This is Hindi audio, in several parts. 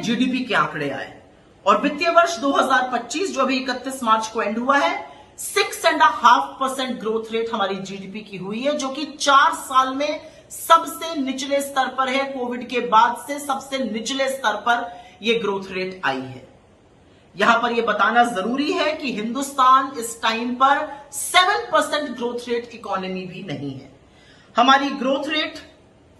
जीडीपी के आंकड़े आए और वित्तीय वर्ष 2025 जो अभी 31 मार्च को एंड हुआ है, 6.5% ग्रोथ रेट हमारी जीडीपी की हुई है, जो कि 4 साल में सबसे निचले स्तर पर है। कोविड के बाद से सबसे निचले स्तर पर यह ग्रोथ रेट आई है। यहां पर यह बताना जरूरी है कि हिंदुस्तान इस टाइम पर 7% ग्रोथ रेट इकोनॉमी भी नहीं है। हमारी ग्रोथ रेट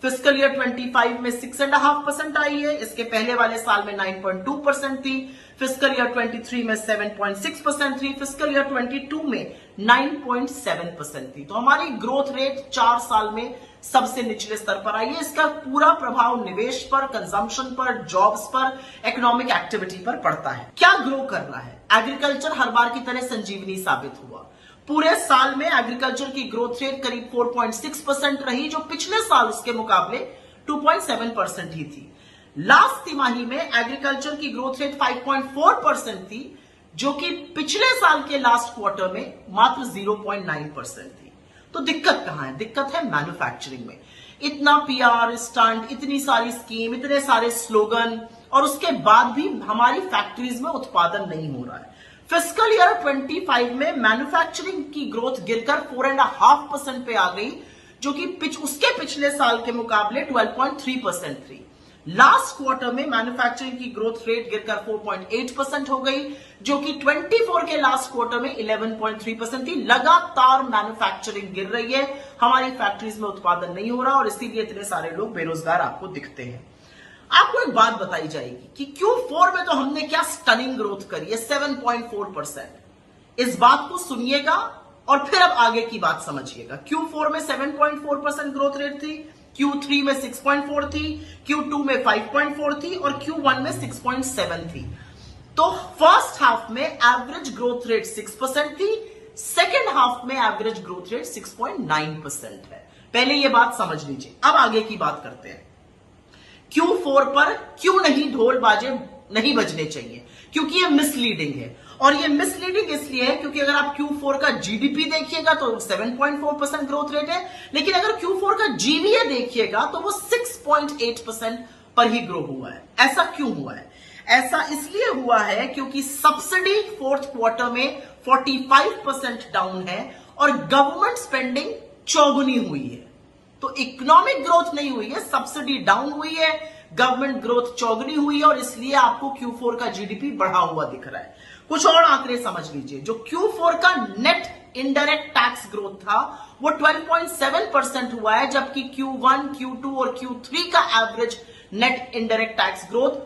फिस्कल ईयर 25 में 6.5% आई है। इसके पहले वाले साल में 9.2% थी। फिस्कल ईयर 23 में 7.6% थी। फिस्कल ईयर 22 में 9.7% थी। तो हमारी ग्रोथ रेट 4 साल में सबसे निचले स्तर पर आई है। इसका पूरा प्रभाव निवेश पर, कंजम्पशन पर, जॉब्स पर, इकोनॉमिक एक्टिविटी पर पड़ता है। क्या ग्रो कर रहा है? एग्रीकल्चर हर बार की तरह संजीवनी साबित हुआ। पूरे साल में एग्रीकल्चर की ग्रोथ रेट करीब 4.6% रही, जो पिछले साल उसके मुकाबले 2.7% ही थी। लास्ट तिमाही में एग्रीकल्चर की ग्रोथ रेट 5.4% थी, जो कि पिछले साल के लास्ट क्वार्टर में मात्र 0.9% थी। तो दिक्कत कहां है? दिक्कत है मैन्युफैक्चरिंग में। इतना पीआर स्टंट, इतनी सारी स्कीम, इतने सारे स्लोगन, और उसके बाद भी हमारी फैक्ट्रीज में उत्पादन नहीं हो रहा है। फिस्कल ईयर 25 में मैन्युफैक्चरिंग की ग्रोथ गिरकर 4.5% पे आ गई, जो कि उसके पिछले साल के मुकाबले 12.3% थी। लास्ट क्वार्टर में मैन्युफैक्चरिंग की ग्रोथ रेट गिरकर 4.8% हो गई, जो कि 24 के लास्ट क्वार्टर में 11.3% थी। लगातार मैन्युफैक्चरिंग गिर रही है, हमारी फैक्ट्रीज में उत्पादन नहीं हो रहा, और इसीलिए इतने सारे लोग बेरोजगार आपको दिखते हैं। आपको एक बात बताई जाएगी कि Q4 में तो हमने क्या स्टनिंग ग्रोथ करी है, 7.4%। इस बात को सुनिएगा और फिर अब आगे की बात समझिएगा। Q4 में 7.4% ग्रोथ रेट थी, Q3 में 6.4 थी, Q2 में 5.4 थी और Q1 में 6.7 थी। तो फर्स्ट हाफ में एवरेज ग्रोथ रेट 6% थी, सेकेंड हाफ में एवरेज ग्रोथ रेट 6.9% है। पहले यह बात समझ लीजिए। अब आगे की बात करते हैं। Q4 पर क्यों नहीं ढोल बाजे नहीं बजने चाहिए? क्योंकि ये मिसलीडिंग है, और ये मिसलीडिंग इसलिए है क्योंकि अगर आप Q4 का जीडीपी देखिएगा तो 7.4% ग्रोथ रेट है, लेकिन अगर Q4 का जीवीए देखिएगा तो वो 6.8% पर ही ग्रो हुआ है। ऐसा क्यों हुआ है? ऐसा इसलिए हुआ है क्योंकि सब्सिडी फोर्थ क्वार्टर में 45% डाउन है और गवर्नमेंट स्पेंडिंग चौगुनी हुई है। तो इकोनॉमिक ग्रोथ नहीं हुई है, सब्सिडी डाउन हुई है, गवर्नमेंट ग्रोथ चौगुनी हुई है, और इसलिए आपको Q4 का जीडीपी बढ़ा हुआ दिख रहा है। कुछ और आंकड़े समझ लीजिए। जो Q4 का नेट इनडायरेक्ट टैक्स ग्रोथ था वो 12.7% हुआ है, जबकि Q1, Q2 और Q3 का average net indirect tax growth